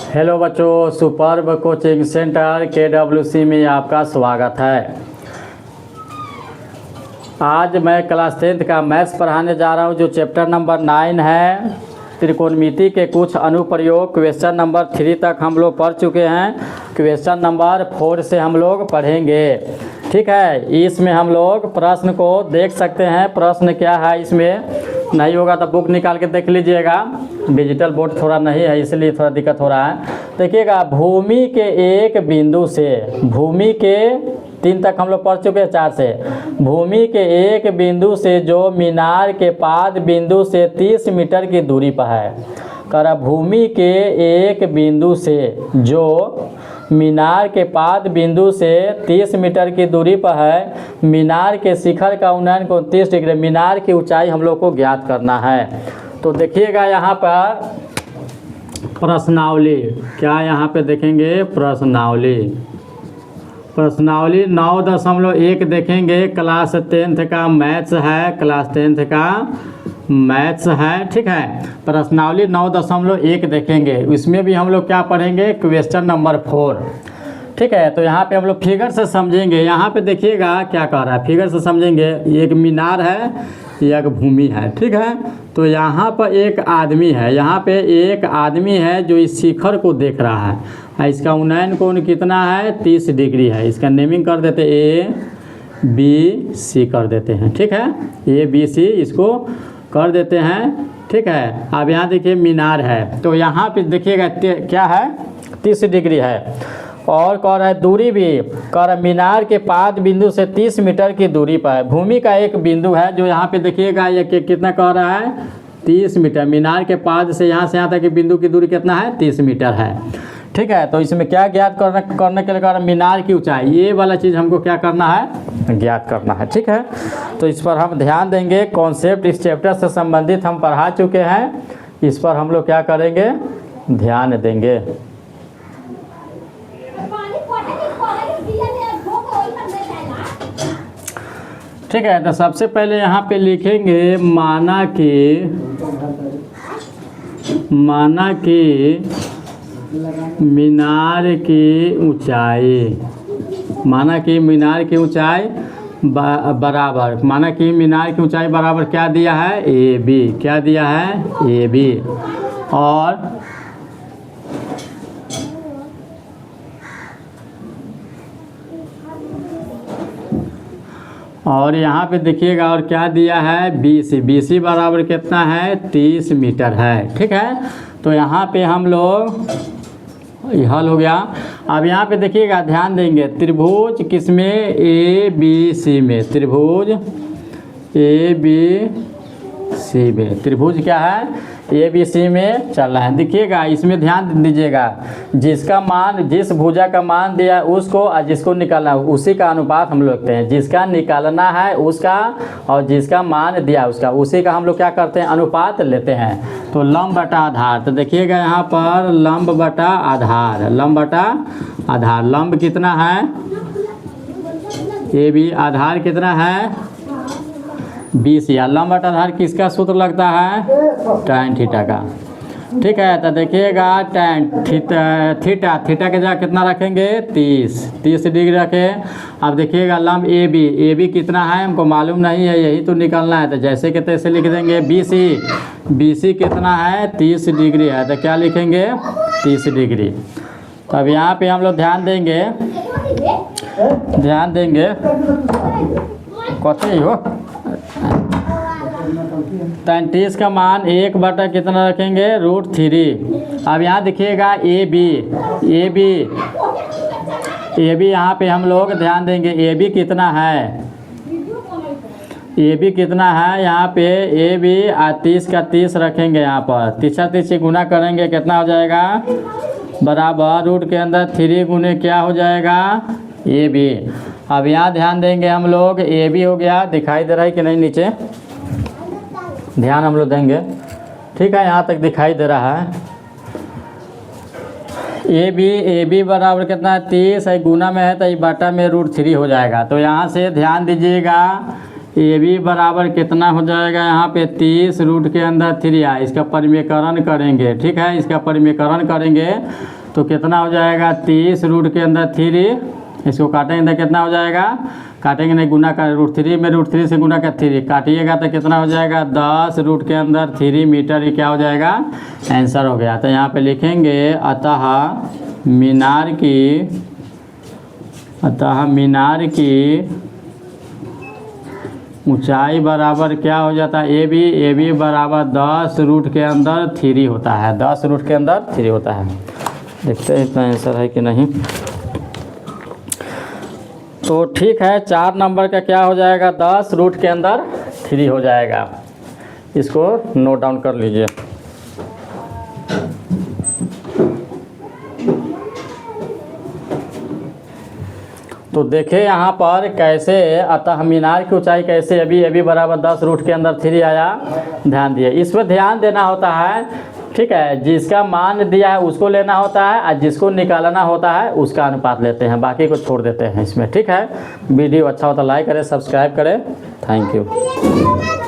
Hello बच्चों, superb coaching centre KWC में आपका स्वागत है। आज मैं क्लास 10th का मैथ्स पढ़ाने जा रहा हूं, जो चैप्टर नंबर 9 है। त्रिकोणमिति के कुछ अनुप्रयोग क्वेश्चन नंबर 3 तक हम लोग पढ़ चुके हैं। क्वेश्चन नंबर 4 से हम लोग पढ़ेंगे, ठीक है। इसमें हम लोग प्रश्न को देख सकते हैं। प्रश्न क्या है, इसमें नहीं होगा तो बुक निकाल के देख लीजिएगा। डिजिटल बोर्ड थोड़ा नहीं है, इसलिए थोड़ा दिक्कत हो रहा है। देखिएगा, भूमि के एक बिंदु से, भूमि के 3 तक हम लोग पढ़ चुके हैं, 4 से। भूमि के एक बिंदु से जो मीनार के पाद बिंदु से 30 मीटर की दूरी पर है। कर भूमि के एक बिंदु से जो मीनार के पाद बिंदु से 30 मीटर की दूरी पर है, मीनार के शिखर का उन्नयन 29 डिग्री। मीनार की ऊंचाई हम लोग को ज्ञात करना है। तो देखिएगा यहाँ पर प्रश्नावली, क्या यहाँ पे देखेंगे प्रश्नावली। प्रश्नावली 9.1 देखेंगे। क्लास 10th का मैथ्स है, क्लास 10th का मैथ्स है, ठीक है। प्रश्नावली 9.1 देखेंगे। इसमें भी हम लोग क्या पढ़ेंगे, क्वेश्चन नंबर 4, ठीक है। तो यहाँ पे हम लोग फिगर से समझेंगे। यहाँ पे देखिएगा क्या कह रहा है, फिगर से समझेंगे। एक मीनार है, एक भूमि है, ठीक है। तो यहाँ पर एक आदमी है, यहाँ पे एक आदमी है जो इस शिखर को देख रहा है। इसका उन्नयन कोण कितना है, 30 डिग्री है। इसका नेमिंग कर देते ABC कर देते हैं, ठीक है। ABC इसको कर देते हैं, ठीक है। अब यहाँ देखिए मीनार है, तो यहाँ पे देखिएगा क्या है, 30 डिग्री है। और कह रहा है दूरी भी, कह रहा मीनार के पाद बिंदु से 30 मीटर की दूरी पर है। भूमि का एक बिंदु है जो यहाँ पे देखिएगा, ये कितना कह रहा है, 30 मीटर। मीनार के पाद से यहाँ तक के बिंदु की दूरी कितना है, 30 मीटर है, ठीक है। तो इसमें क्या ज्ञात करने के लिए कह रहा है, मीनार की ऊंचाई। ये वाला चीज़ हमको क्या करना है, ज्ञात करना है, ठीक है। तो इस पर हम ध्यान देंगे। कॉन्सेप्ट इस चैप्टर से संबंधित हम पढ़ा चुके हैं, इस पर हम लोग क्या करेंगे, ध्यान देंगे। ठीक है। तो सबसे पहले यहाँ पे लिखेंगे माना कि मीनार की ऊंचाई, माना कि मीनार की ऊंचाई बराबर, माना कि मीनार की ऊंचाई बराबर क्या दिया है, AB। क्या दिया है, AB। और यहाँ पे देखिएगा और क्या दिया है, BC। BC बराबर कितना है, 30 मीटर है, ठीक है। तो यहाँ पे हम लोग हल हो गया। अब यहाँ पे देखिएगा, ध्यान देंगे, त्रिभुज किसमें, ABC में। त्रिभुज ABC में, त्रिभुज क्या है, ABC में चल रहा है। देखिएगा, इसमें ध्यान दीजिएगा, जिसका मान, जिस भुजा का मान दिया उसको और जिसको निकालना है उसी का अनुपात हम लोग लिखते हैं। जिसका निकालना है उसका और जिसका मान दिया उसका, उसी का हम लोग क्या करते हैं, अनुपात लेते हैं। तो लंब बटा आधार, तो देखिएगा यहाँ पर लंब बटा आधार, लंब बटा आधार। लंब कितना है, AB। आधार कितना है, BC। या लंब बटा आधार किसका सूत्र लगता है, tan थीटा का, ठीक है। तो देखिएगा tan थीटा की जगह कितना रखेंगे, 30 डिग्री रखें। अब देखिएगा लंब AB कितना है हमको मालूम नहीं है, यही तो निकालना है। तो जैसे कि तैसे लिख देंगे। BC कितना है, 30 डिग्री है, तो क्या लिखेंगे, 30 डिग्री। तो अब यहाँ पे हम लोग ध्यान देंगे कथी हो, 33 का मान 1 बटा कितना रखेंगे, √3। अब यहाँ देखिएगा AB यहाँ पे हम लोग ध्यान देंगे, AB कितना है, AB कितना है, यहाँ पे AB 30 का 30 रखेंगे। यहाँ पर 30 से गुना करेंगे, कितना हो जाएगा, बराबर रूट के अंदर 3 गुने क्या हो जाएगा, AB। अब यहाँ ध्यान देंगे हम लोग, AB हो गया, दिखाई दे रहा है कि नहीं, नीचे ध्यान हम लोग देंगे, ठीक है। यहाँ तक दिखाई दे रहा है। AB बराबर कितना है, 30 है, गुना में है तो ये बटा में √3 हो जाएगा। तो यहाँ से ध्यान दीजिएगा, ए बी बराबर कितना हो जाएगा यहाँ पे 30 रूट के अंदर 3i। इसका परिमेयकरण करेंगे, ठीक है, इसका परिमेयकरण करेंगे तो कितना हो जाएगा 30 रूट के अंदर 3, इसको काटेंगे तो कितना हो जाएगा, काटेंगे नहीं, गुना का √3 में √3 से गुना का 3 काटिएगा तो कितना हो जाएगा 10 रूट के अंदर 3 मीटर। ये क्या हो जाएगा, आंसर हो गया। तो यहाँ पे लिखेंगे अतः मीनार की ऊंचाई बराबर क्या हो जाता है, ए बी बराबर 10 रूट के अंदर 3 होता है, 10 रूट के अंदर 3 होता है। देखते हैं इतना आंसर है कि नहीं। तो ठीक है, 4 नंबर का क्या हो जाएगा, 10 रूट के अंदर 3 हो जाएगा। इसको नोट डाउन कर लीजिए। तो देखिए यहाँ पर कैसे अतः मीनार की ऊंचाई कैसे ए बी बराबर 10 रूट के अंदर 3 आया, ध्यान दिए। इसमें ध्यान देना होता है, ठीक है, जिसका मान दिया है उसको लेना होता है और जिसको निकालना होता है उसका अनुपात लेते हैं, बाकी को छोड़ देते हैं इसमें, ठीक है। वीडियो अच्छा होता लाइक करें, सब्सक्राइब करें। Thank you.